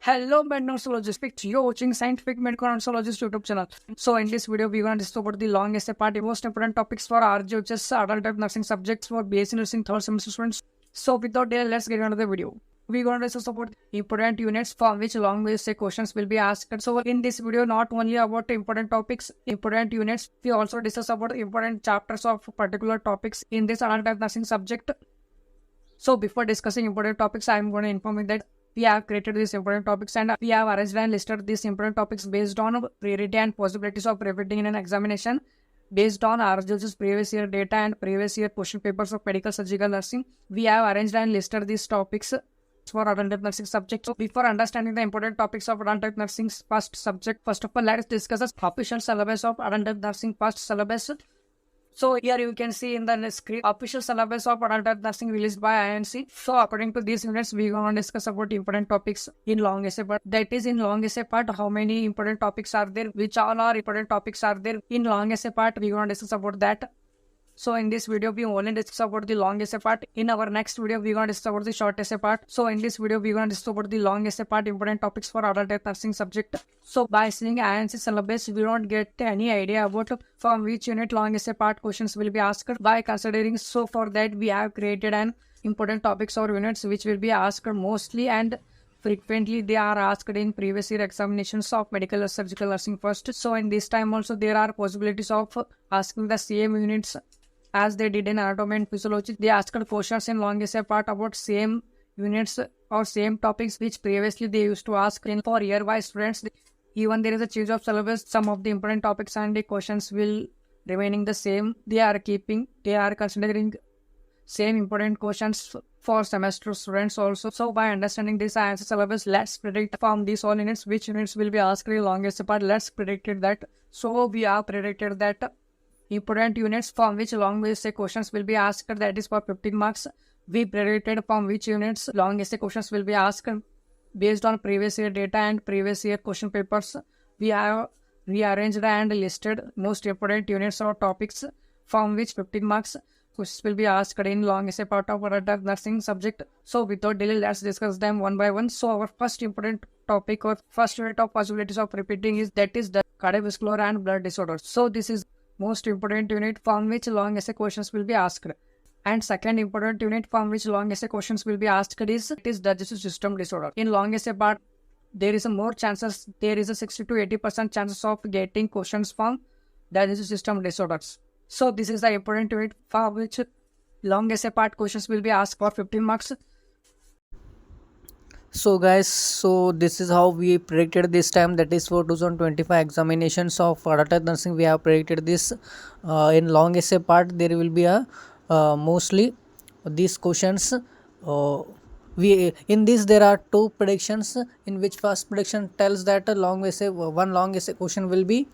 Hello, Mednosologist. You're watching Scientific Medical Oncologist YouTube channel. So, in this video, we're going to discuss about the long essay part, the most important topics for RGHS, adult type nursing subjects for BSc nursing third semester students. So, without delay, let's get into the video. We're going to discuss about important units from which long essay questions will be asked. So, in this video, not only about important topics, important units, we also discuss about important chapters of particular topics in this adult type nursing subject. So, before discussing important topics, I'm going to inform you that we have created these important topics and we have arranged and listed these important topics based on priority and possibilities of repeating in an examination based on RGH's previous year data and previous year question papers of medical surgical nursing. We have arranged and listed these topics for adult nursing subject. So before understanding the important topics of adult nursing's first subject, first of all, let's discuss the official syllabus of adult nursing first syllabus. So here you can see in the screen official syllabus of adult nursing released by INC. So according to these units, we are going to discuss about important topics in long essay part. That is in long essay part, how many important topics are there, which all are important topics are there in long essay part. We are going to discuss about that. So in this video, we only discuss about the long essay part. In our next video, we're going to discuss about the short essay part. So in this video, we're going to discuss about the long essay part, important topics for adult nursing subject. So by seeing INC syllabus, we don't get any idea about from which unit long essay part questions will be asked. By considering, so for that, we have created an important topics or units which will be asked mostly and frequently. They are asked in previous year examinations of medical or surgical nursing first. So in this time also, there are possibilities of asking the same units as they did in anatomy and physiology. They asked questions in long essay part about same units or same topics which previously they used to ask in for year-wise students. Even there is a change of syllabus, some of the important topics and the questions will remaining the same. They are considering same important questions for semester students also. So by understanding this INC syllabus, let's predict from these all units which units will be asked in long essay part. Let's predict that. So we have predicted that important units from which long essay questions will be asked, that is for 15 marks. We predicted from which units long essay questions will be asked based on previous year data and previous year question papers. We have rearranged and listed most important units or topics from which 15 marks questions will be asked in long essay part of adult nursing subject. So without delay, let's discuss them one by one. So our first important topic or first unit of possibilities of repeating is the cardiovascular and blood disorders. So this is most important unit from which long essay questions will be asked. And second important unit from which long essay questions will be asked is digestive system disorder. In long essay part, there is a 60 to 80% chances of getting questions from digestive system disorders. So this is the important unit for which long essay part questions will be asked for 15 marks. So guys, so this is how we predicted this time, that is for 2025 examinations of adult nursing. We have predicted this in long essay part. There will be a mostly these questions. We in this there are two predictions, in which first prediction tells that one long essay question will be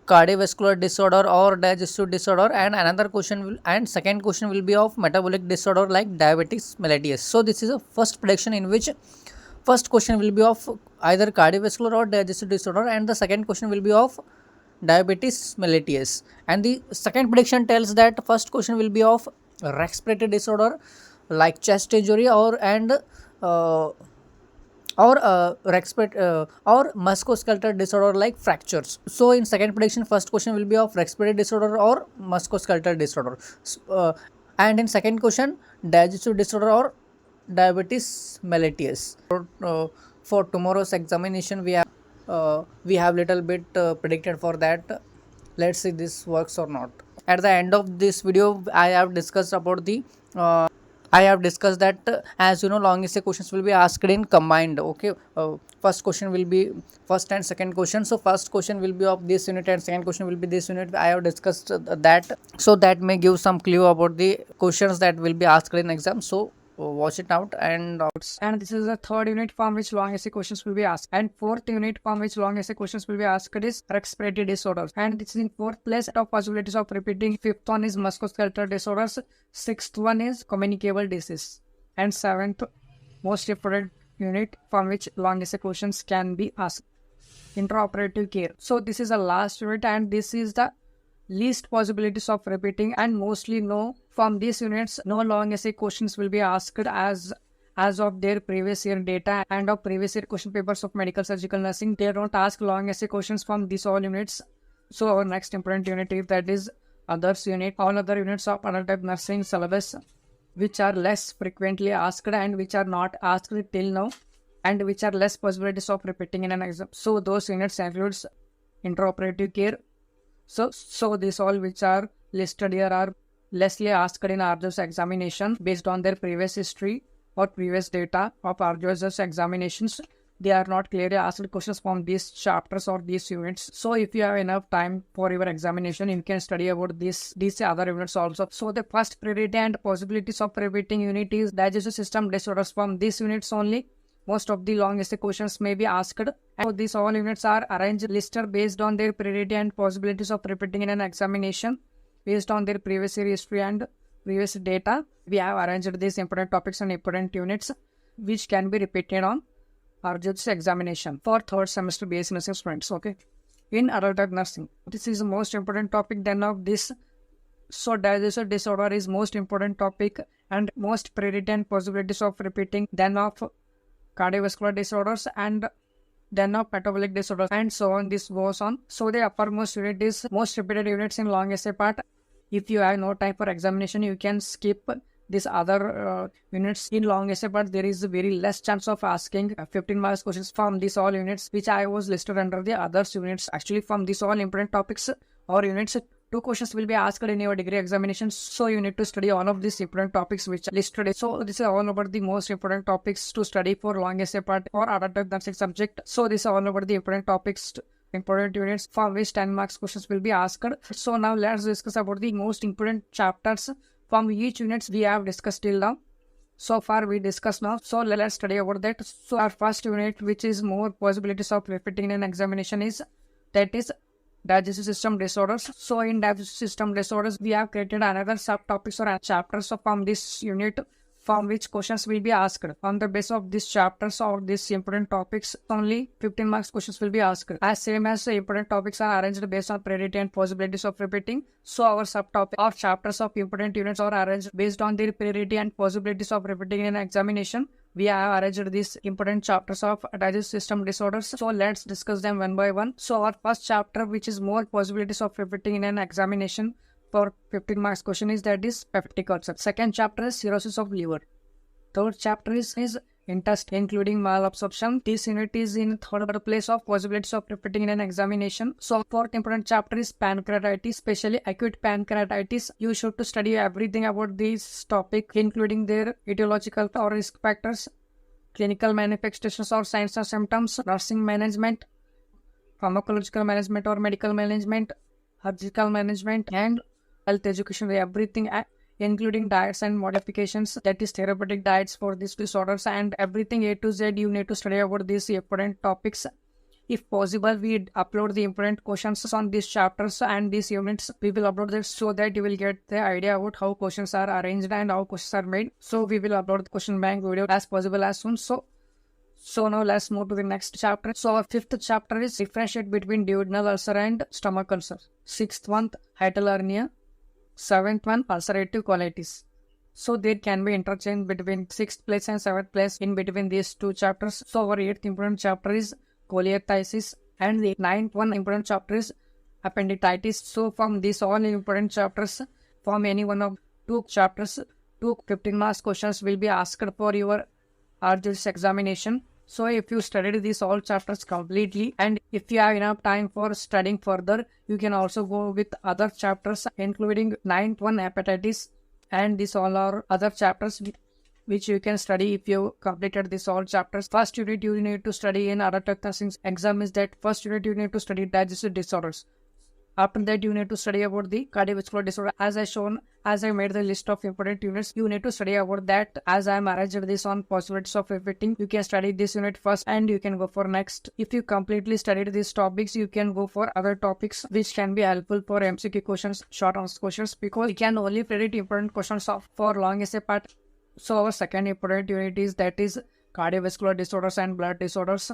cardiovascular disorder or digestive disorder, and another question will, and second question will be of metabolic disorder like diabetes mellitus. So this is a first prediction in which first question will be of either cardiovascular or digestive disorder, and the second question will be of diabetes mellitus. And the second prediction tells that first question will be of respiratory disorder like chest injury or musculoskeletal disorder like fractures. So in second prediction, first question will be of respiratory disorder or musculoskeletal disorder, and in second question, digestive disorder or diabetes mellitus. For tomorrow's examination, we have little bit predicted for that. Let's see this works or not. At the end of this video, I have discussed about the as you know, long essay questions will be asked in combined. Okay, first question will be first and second question. So first question will be of this unit and second question will be this unit. I have discussed that, so that may give some clue about the questions that will be asked in exam. So watch it out. And this is the third unit from which long essay questions will be asked. And fourth unit from which long essay questions will be asked is respiratory disorders. And this is in fourth place of possibilities of repeating. Fifth one is musculoskeletal disorders. Sixth one is communicable disease. And seventh most important unit from which long essay questions can be asked, intraoperative care. So this is the last unit, and this is the least possibilities of repeating, and mostly no from these units no long essay questions will be asked, as as of their previous year data and of previous year question papers of medical surgical nursing. They don't ask long essay questions from these all units. So our next important unit is that is others unit. All other units of adult type nursing syllabus which are less frequently asked and which are not asked till now and which are less possibilities of repeating in an exam. So those units includes intraoperative care. So these all which are listed here are lessly asked in RJOS examination based on their previous history or previous data of RJOS examinations. They are not clearly asked questions from these chapters or these units. So if you have enough time for your examination, you can study about these other units also. So the first priority and possibilities of repeating unit is digestive system disorders. From these units only, most of the long essay questions may be asked. And so these all units are arranged listed based on their priority and possibilities of repeating in an examination based on their previous year history and previous data. We have arranged these important topics and important units which can be repeated on RJOS examination for third semester BSc nursing students. Okay, in adult type nursing, this is the most important topic then of this. So digestive disorder is most important topic and most priority and possibilities of repeating then of cardiovascular disorders and then of metabolic disorders and so on. This goes on. So the uppermost unit is most repeated units in long essay part. If you have no time for examination, you can skip this other units in long essay, but there is very less chance of asking 15 marks questions from these all units which I was listed under the others units. Actually, from these all important topics or units, 2 questions will be asked in your degree examination. So you need to study all of these important topics which are listed. So this is all about the most important topics to study for long essay part or adult type nursing subject. So this is all about the important topics, important units from which 10 marks questions will be asked. So now let's discuss about the most important chapters from each units we have discussed till now. So far we discussed now. So let's study about that. So our first unit, which is more possibilities of repeating in an examination, is that is digestive system disorders. So in digestive system disorders, we have created another subtopics or chapters from this unit from which questions will be asked. On the basis of these chapters or these important topics, only 15 marks questions will be asked. As same as the important topics are arranged based on priority and possibilities of repeating, so our subtopic or chapters of important units are arranged based on their priority and possibilities of repeating in an examination. We have arranged these important chapters of digestive system disorders. So let's discuss them one by one. So our first chapter, which is more possibilities of repeating in an examination for 15 marks question, is that is peptic ulcer. Second chapter is cirrhosis of liver. Third chapter is intestine including malabsorption. This unit is in third place of possibilities of repeating in an examination. So fourth important chapter is pancreatitis, especially acute pancreatitis. You should to study everything about this topic, including their etiological or risk factors, clinical manifestations or signs or symptoms, nursing management, pharmacological management or medical management, surgical management, and health education. Everything including diets and modifications, that is therapeutic diets for these disorders, and everything A to Z you need to study about these important topics. If possible, we upload the important questions on these chapters and these units. We will upload this so that you will get the idea about how questions are arranged and how questions are made. So we will upload the question bank video as possible as soon. So now let's move to the next chapter. So our fifth chapter is differentiate between duodenal ulcer and stomach ulcer. Sixth one, hiatal hernia. Seventh one, ulcerative colitis. So there can be interchange between 6th place and 7th place in between these 2 chapters. So our 8th important chapter is cholelithiasis and the 9th one important chapter is appendicitis. So from these all important chapters, from any one of 2 chapters, 2 15 marks questions will be asked for your RJOS examination. So if you studied these all chapters completely and if you have enough time for studying further, you can also go with other chapters including 9th one hepatitis, and these all are other chapters which you can study if you completed these all chapters. First unit you need to study in adult type nursing exam is that first unit you need to study digestive disorders. After that, you need to study about the cardiovascular disorder. As I made the list of important units, you need to study about that. As I am arranged this on possibilities of repeating, you can study this unit first and you can go for next. If you completely studied these topics, you can go for other topics which can be helpful for MCQ questions, short answer questions, because we can only predict important questions for long essay part. So our second important unit is that is cardiovascular disorders and blood disorders.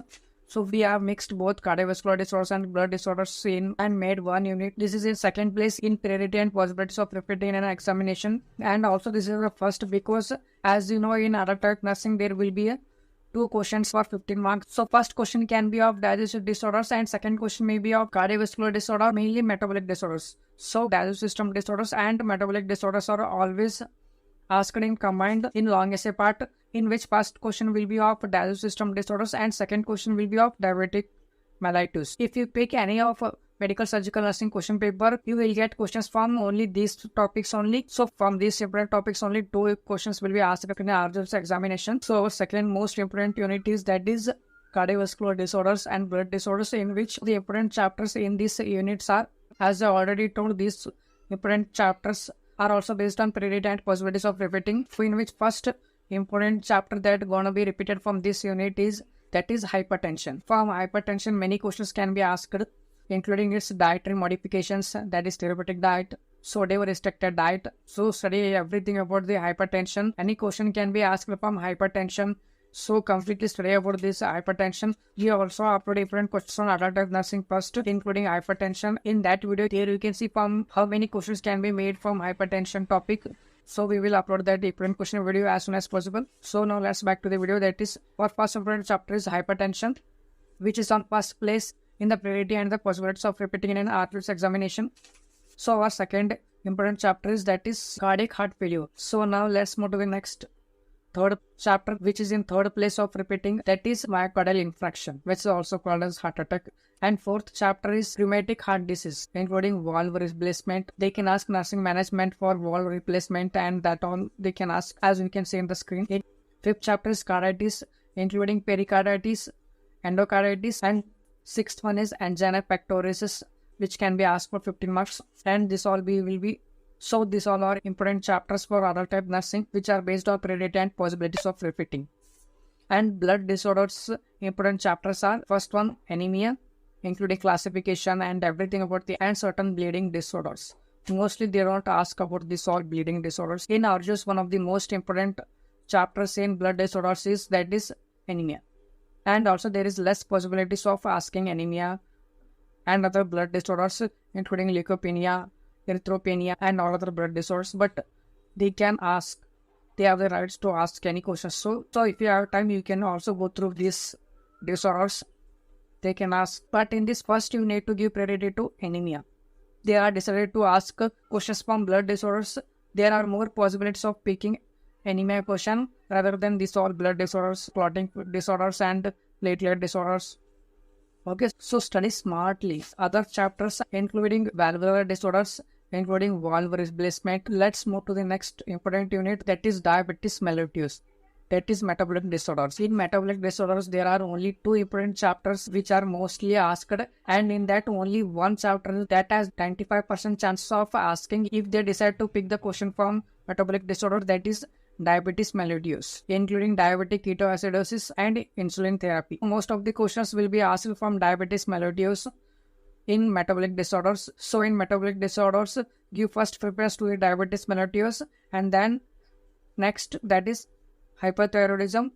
So we have mixed both cardiovascular disorders and blood disorders in and made one unit. This is in second place in priority and possibilities of repeating in an examination. And also this is the first because, as you know, in adult health nursing there will be two questions for 15 marks. So first question can be of digestive disorders and second question may be of cardiovascular disorder, mainly metabolic disorders. So digestive system disorders and metabolic disorders are always asked in combined in long essay part, in which first question will be of digestive system disorders and second question will be of diabetic mellitus. If you pick any of medical surgical nursing question paper, you will get questions from only these topics only. So from these separate topics only, two questions will be asked in the RJS examination. So our second most important unit is that is cardiovascular disorders and blood disorders, in which the important chapters in these units are, as I already told, these important chapters are also based on priority and possibilities of repeating, in which first important chapter that gonna be repeated from this unit is that is hypertension. From hypertension many questions can be asked, including its dietary modifications, that is therapeutic diet, sodium restricted diet. So study everything about the hypertension. Any question can be asked from hypertension, so completely study about this hypertension. We also upload different questions on adult health nursing first, including hypertension. In that video there you can see from how many questions can be made from hypertension topic. So we will upload that different question video as soon as possible. So now let's back to the video. That is, our first important chapter is hypertension, which is on first place in the priority and the possibilities of repeating in an RJS examination. So our second important chapter is that is cardiac heart failure. So now let's move to the next third chapter, which is in third place of repeating, that is myocardial infarction, which is also called as heart attack. And fourth chapter is rheumatic heart disease, including valve replacement. They can ask nursing management for valve replacement, and that all they can ask, as you can see in the screen. Fifth chapter is carditis, including pericarditis, endocarditis, and sixth one is angina pectoris, which can be asked for 15 marks. And this all will be. So these all are important chapters for adult type nursing, which are based on priority and possibilities of repeating. And blood disorders important chapters are, first one anemia, including classification and everything about the and certain bleeding disorders. Mostly they don't ask about this all bleeding disorders. In RJS, one of the most important chapters in blood disorders is that is anemia. And also there is less possibilities of asking anemia and other blood disorders, including leukopenia, erythropenia, and all other blood disorders, but they can ask, they have the rights to ask any questions. So if you have time, you can also go through these disorders. They can ask, but in this first you need to give priority to anemia. They are decided to ask questions from blood disorders. There are more possibilities of picking anemia question rather than these all blood disorders, clotting disorders, and platelet disorders. Okay, so study smartly. Other chapters including valvular disorders, including valve replacement. Let's move to the next important unit, that is diabetes mellitus, that is metabolic disorders. In metabolic disorders there are only two important chapters which are mostly asked, and in that only one chapter that has 95% chance of asking if they decide to pick the question from metabolic disorder, that is diabetes mellitus, including diabetic ketoacidosis and insulin therapy. Most of the questions will be asked from diabetes mellitus in metabolic disorders. So in metabolic disorders, give first preference to the diabetes mellitus, and then next that is hyperthyroidism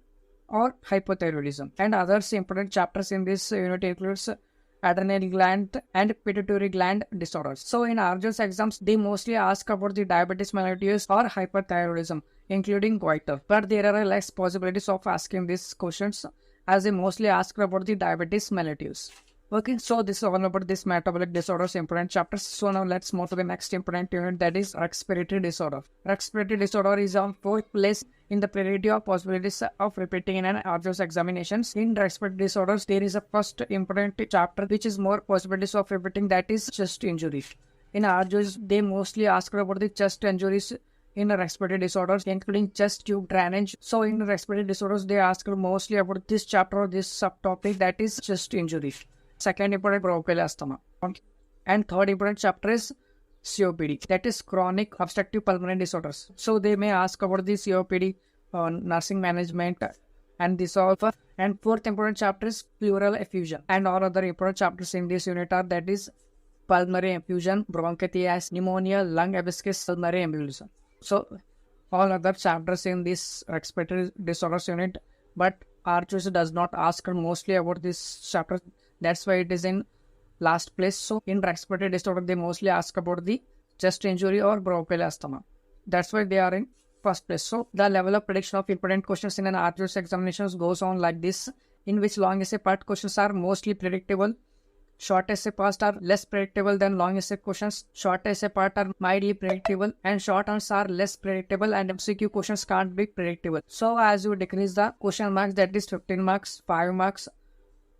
or hypothyroidism. And others important chapters in this unit includes adrenal gland and pituitary gland disorders. So in RJS exams, they mostly ask about the diabetes mellitus or hyperthyroidism, including goiter, but there are less possibilities of asking these questions, as they mostly ask about the diabetes mellitus. Okay, so this is all about this metabolic disorders important chapters. So now let's move to the next important unit, that is respiratory disorder. Respiratory disorder is on fourth place in the priority of possibilities of repeating in an RJS examinations. In respiratory disorders, there is a first important chapter which is more possibilities of repeating, that is chest injuries. In RJS, they mostly ask about the chest injuries in respiratory disorders, including chest tube drainage. So in respiratory disorders, they ask mostly about this chapter or this subtopic, that is chest injuries. Second important, bronchial asthma. And third important chapter is COPD, that is chronic obstructive pulmonary disorders. So they may ask about the COPD, nursing management, and this all. And fourth important chapter is pleural effusion. And all other important chapters in this unit are, that is pulmonary effusion, bronchitis, pneumonia, lung abscess, pulmonary embolism. So all other chapters in this respiratory disorders unit, but RGS does not ask mostly about this chapter. That's why it is in last place. So in respiratory disorder, they mostly ask about the chest injury or bronchial asthma. That's why they are in first place. So the level of prediction of important questions in an RGS examinations goes on like this, in which long essay part questions are mostly predictable. Short essay parts are less predictable than long essay questions. Short essay part are mildly predictable, and short answers are less predictable, and MCQ questions can't be predictable. So as you decrease the question marks, that is 15 marks, 5 marks,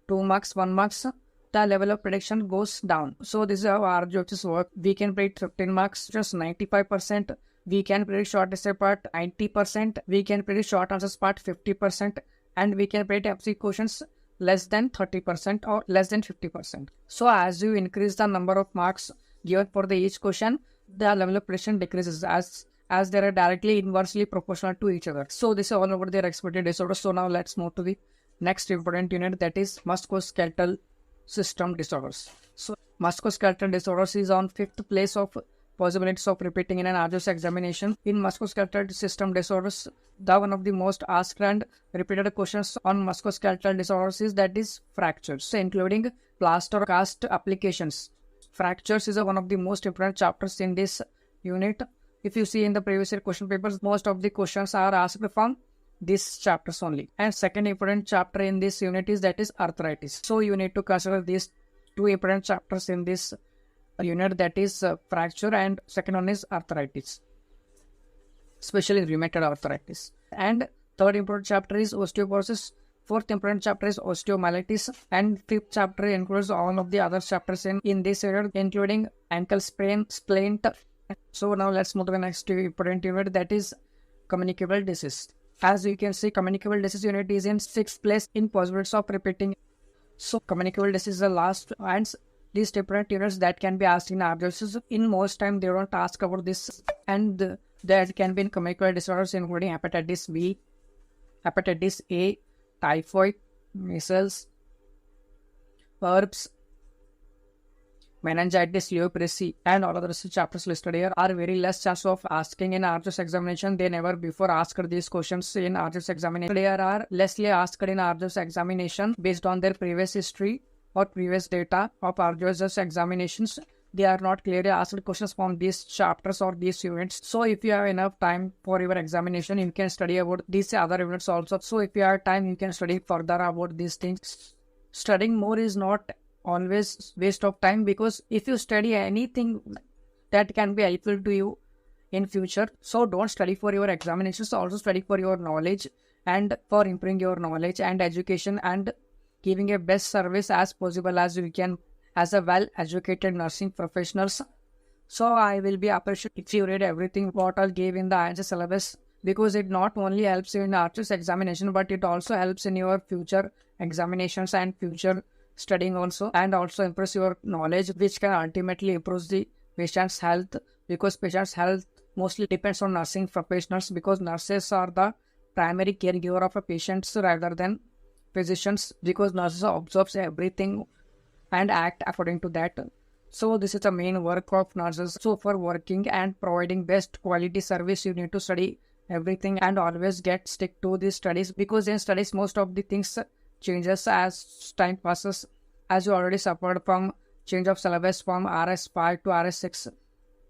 2 marks, 1 marks, the level of prediction goes down. So this is how RGHs work. We can predict 15 marks, just 95%. We can predict short essay part 90%. We can predict short answers part 50%. And we can predict MCQ questions less than 30% or less than 50%. So as you increase the number of marks given for the each question, the level of prediction decreases as they are directly inversely proportional to each other. So this is all about their respiratory disorder. So now let's move to the next important unit, that is musculoskeletal system disorders. So musculoskeletal disorders is on 5th place of possibilities of repeating in an RGS examination. In musculoskeletal system disorders, the one of the most asked and repeated questions on musculoskeletal disorders is that is fractures, including plaster cast applications. Fractures is one of the most important chapters in this unit. If you see in the previous year question papers, most of the questions are asked from these chapters only. And second important chapter in this unit is that is arthritis. So you need to consider these two important chapters in this unit, that is fracture, and second one is arthritis, especially rheumatoid arthritis. And third important chapter is osteoporosis. Fourth important chapter is osteomyelitis, and fifth chapter includes all of the other chapters in this area, including ankle sprain, splint. So now let's move to the next important unit, that is communicable disease. As you can see, communicable disease unit is in 6th place in possibilities of repeating. So communicable disease is the last and least important units that can be asked in RGS. In most time they don't ask about this, and that can be in communicable disorders including hepatitis B, hepatitis A, typhoid, measles, herpes, meningitis, leprosy, and all other chapters listed here are very less chance of asking in RGS examination. They never before asked these questions in RGS examination. They are lessly asked in RGS examination based on their previous history or previous data of RGS examinations. They are not clearly asked questions from these chapters or these units. So if you have enough time for your examination, you can study about these other units also. So if you have time, you can study further about these things. Studying more is not always waste of time, because if you study anything that can be helpful to you in future, so don't study for your examinations, also study for your knowledge and for improving your knowledge and education and giving a best service as possible as you can as a well-educated nursing professionals. So I will be appreciative if you read everything what I gave in the INC syllabus, because it not only helps you in RGS examination, but it also helps in your future examinations and future studying also, and also improves your knowledge, which can ultimately improve the patient's health, because patient's health mostly depends on nursing professionals, because nurses are the primary caregiver of a patient rather than physicians, because nurses observe everything and act according to that. So this is the main work of nurses. So for working and providing best quality service, you need to study everything and always stick to the studies, because in studies most of the things changes as time passes. As you already suffered from change of syllabus from RS5 to RS6,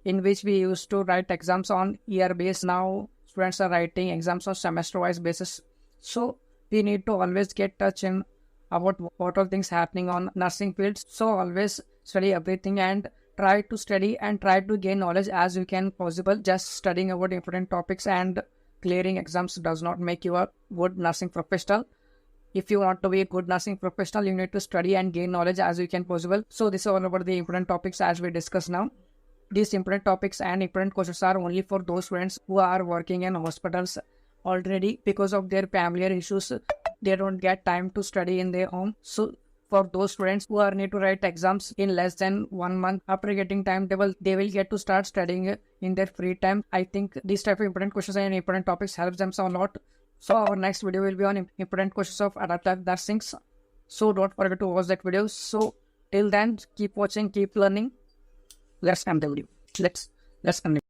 in which we used to write exams on year base. Now students are writing exams on semester wise basis. So we need to always get touch in about what all things happening on nursing fields. So always study everything and try to study and try to gain knowledge as you can possible. Just studying about important topics and clearing exams does not make you a good nursing professional. If you want to be a good nursing professional, you need to study and gain knowledge as you can possible. So this is all about the important topics as we discuss now. These important topics and important questions are only for those students who are working in hospitals already. Because of their familiar issues, they don't get time to study in their home. So for those students who are need to write exams in less than 1 month, after getting timetable, they will get to start studying in their free time. I think these type of important questions and important topics helps them a lot. So our next video will be on important questions of adaptive nursing. So don't forget to watch that video. So till then, keep watching, keep learning. Let's end the video. Let's end.